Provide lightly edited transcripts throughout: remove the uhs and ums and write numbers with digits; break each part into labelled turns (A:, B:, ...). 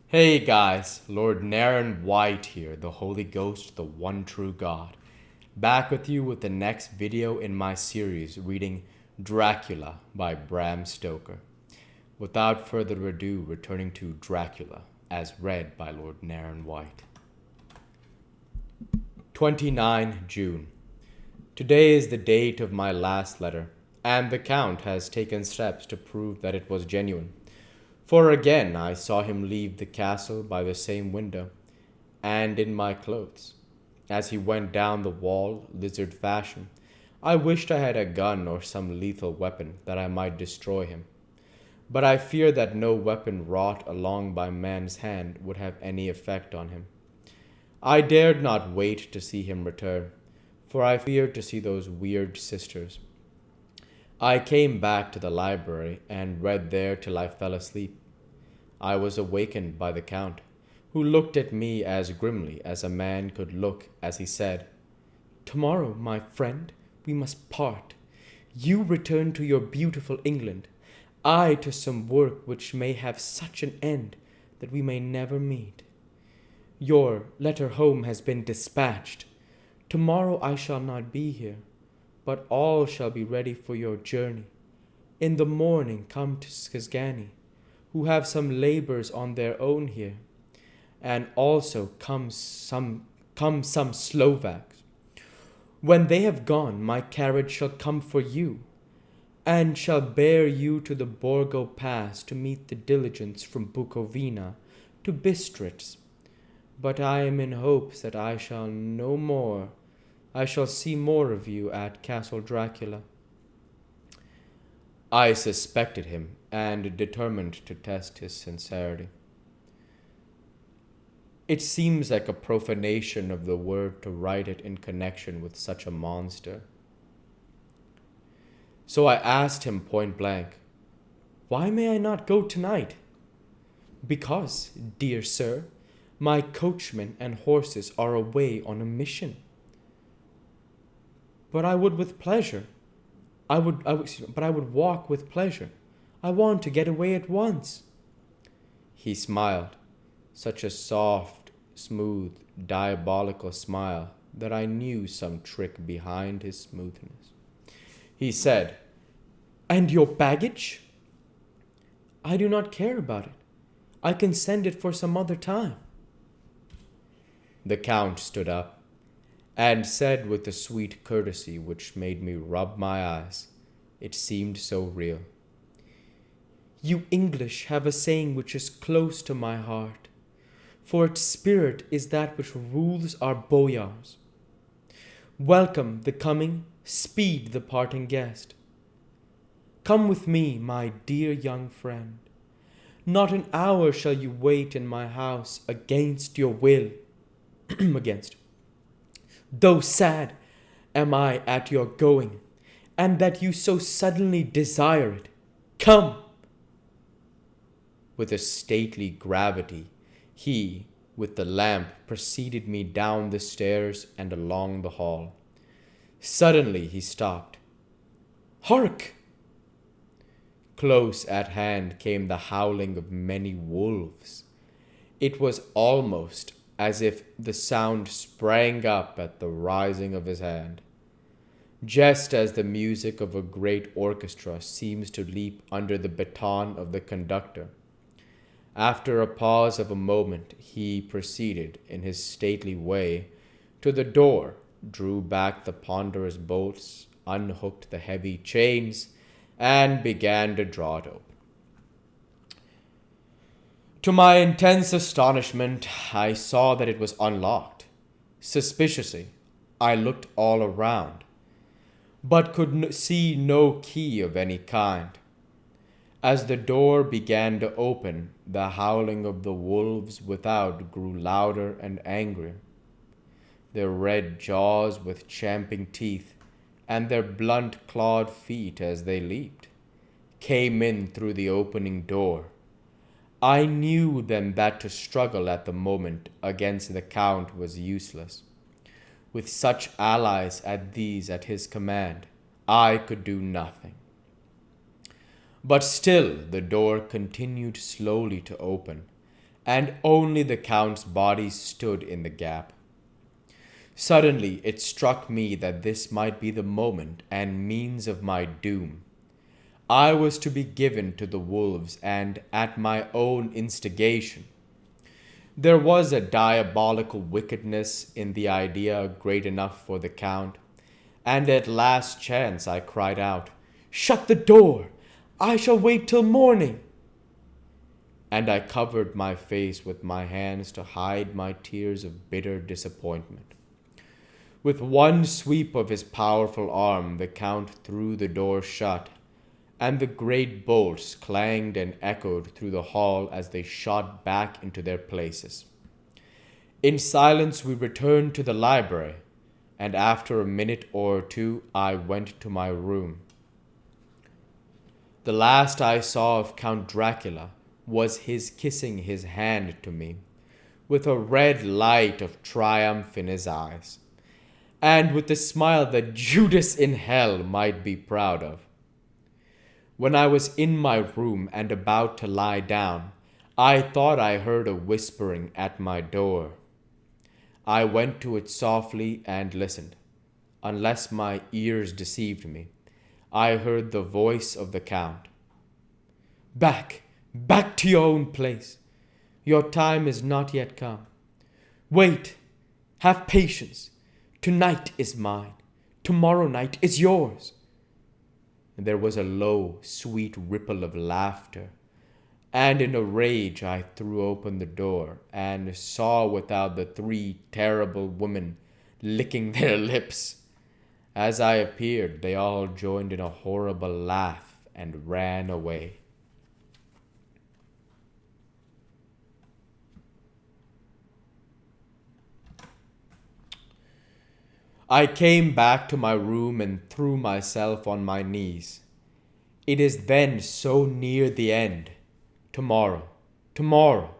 A: Hey guys, Lord Naren White here, the Holy Ghost, the one true God. Back with you with the next video in my series reading Dracula by Bram Stoker. Without further ado, returning to Dracula, as read by Lord Naren White. 29 June. Today is the date of my last letter, and the Count has taken steps to prove that it was genuine. For again I saw him leave the castle by the same window, and in my clothes. As he went down the wall, lizard fashion, I wished I had a gun or some lethal weapon that I might destroy him. But I fear that no weapon wrought along by man's hand would have any effect on him. I dared not wait to see him return, for I feared to see those weird sisters. I came back to the library and read there till I fell asleep. I was awakened by the Count, who looked at me as grimly as a man could look as he said, "Tomorrow, my friend, we must part. You return to your beautiful England, I to some work which may have such an end that we may never meet. Your letter home has been dispatched. Tomorrow I shall not be here, but all shall be ready for your journey. In the morning come to Skazgani, who have some labors on their own here, and also come some Slovaks. When they have gone, my carriage shall come for you, and shall bear you to the Borgo Pass to meet the diligence from Bukovina to Bistritz. But I am in hopes that I shall see more of you at Castle Dracula." I suspected him and determined to test his sincerity. It seems like a profanation of the word to write it in connection with such a monster. So I asked him point blank, "Why may I not go tonight?" "Because, dear sir, my coachman and horses are away on a mission." "But I would with pleasure. But I would walk with pleasure. I want to get away at once." He smiled, such a soft, smooth, diabolical smile that I knew some trick behind his smoothness. He said, "And your baggage?" "I do not care about it. I can send it for some other time." The Count stood up and said with a sweet courtesy which made me rub my eyes, it seemed so real, "You English have a saying which is close to my heart, for its spirit is that which rules our boyars. Welcome the coming, speed the parting guest. Come with me, my dear young friend. Not an hour shall you wait in my house against your will." Against. "Though sad am I at your going, and that you so suddenly desire it. Come." With a stately gravity, he, with the lamp, preceded me down the stairs and along the hall. Suddenly he stopped. "Hark!" Close at hand came the howling of many wolves. It was almost as if the sound sprang up at the rising of his hand, just as the music of a great orchestra seems to leap under the baton of the conductor. After a pause of a moment, he proceeded, in his stately way, to the door, drew back the ponderous bolts, unhooked the heavy chains, and began to draw it open. To my intense astonishment, I saw that it was unlocked. Suspiciously, I looked all around, but could see no key of any kind. As the door began to open, the howling of the wolves without grew louder and angrier. Their red jaws with champing teeth, and their blunt clawed feet as they leaped, came in through the opening door. I knew then that to struggle at the moment against the Count was useless. With such allies as these at his command, I could do nothing. But still the door continued slowly to open, and only the Count's body stood in the gap. Suddenly it struck me that this might be the moment and means of my doom. I was to be given to the wolves, and at my own instigation. There was a diabolical wickedness in the idea great enough for the Count, and at last chance I cried out, "Shut the door! I shall wait till morning!" And I covered my face with my hands to hide my tears of bitter disappointment. With one sweep of his powerful arm, the Count threw the door shut, and the great bolts clanged and echoed through the hall as they shot back into their places. In silence we returned to the library, and after a minute or two I went to my room. The last I saw of Count Dracula was his kissing his hand to me, with a red light of triumph in his eyes, and with the smile that Judas in hell might be proud of. When I was in my room and about to lie down, I thought I heard a whispering at my door. I went to it softly and listened. Unless my ears deceived me, I heard the voice of the Count. "Back, back to your own place. Your time is not yet come. Wait, have patience. Tonight is mine. Tomorrow night is yours." And there was a low, sweet ripple of laughter, and in a rage I threw open the door and saw without the three terrible women licking their lips. As I appeared, they all joined in a horrible laugh and ran away. I came back to my room and threw myself on my knees. It is then so near the end. Tomorrow, tomorrow,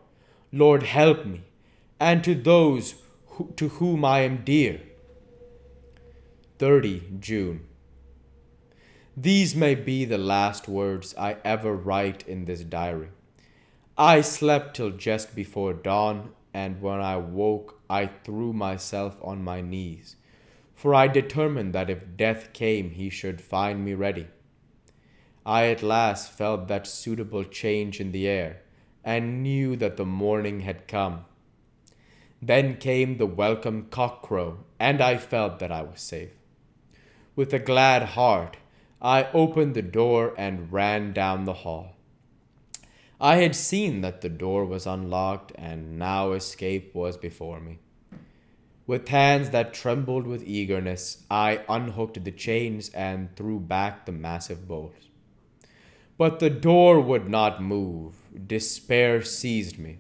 A: Lord help me, and to those to whom I am dear. 30 June. These may be the last words I ever write in this diary. I slept till just before dawn, and when I woke I threw myself on my knees, for I determined that if death came he should find me ready. I at last felt that suitable change in the air, and knew that the morning had come. Then came the welcome cock-crow, and I felt that I was safe. With a glad heart, I opened the door and ran down the hall. I had seen that the door was unlocked, and now escape was before me. With hands that trembled with eagerness, I unhooked the chains and threw back the massive bolts. But the door would not move. Despair seized me.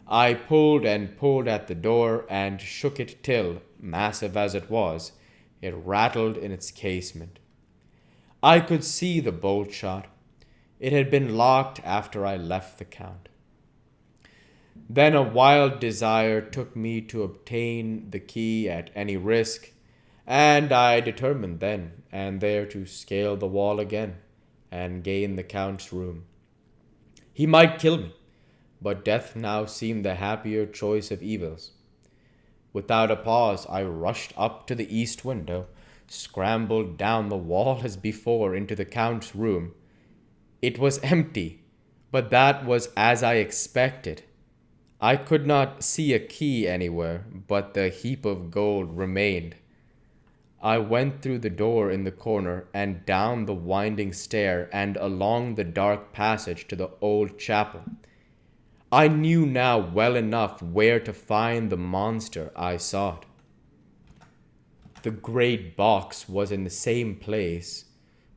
A: I pulled and pulled at the door and shook it till, massive as it was, it rattled in its casement. I could see the bolt shot. It had been locked after I left the Count. Then a wild desire took me to obtain the key at any risk, and I determined then and there to scale the wall again and gain the Count's room. He might kill me, but death now seemed the happier choice of evils. Without a pause, I rushed up to the east window, scrambled down the wall as before into the Count's room. It was empty, but that was as I expected. I could not see a key anywhere, but the heap of gold remained. I went through the door in the corner and down the winding stair and along the dark passage to the old chapel. I knew now well enough where to find the monster I sought. The great box was in the same place,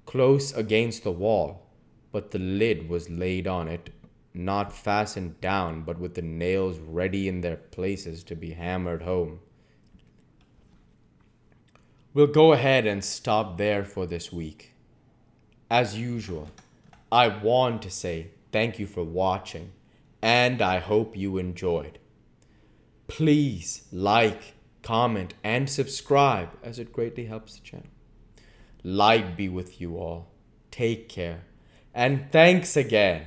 A: close against the wall, but the lid was laid on it, not fastened down, but with the nails ready in their places to be hammered home. We'll go ahead and stop there for this week. As usual, I want to say thank you for watching, and I hope you enjoyed. Please like, comment, and subscribe, as it greatly helps the channel. Light be with you all. Take care, and thanks again.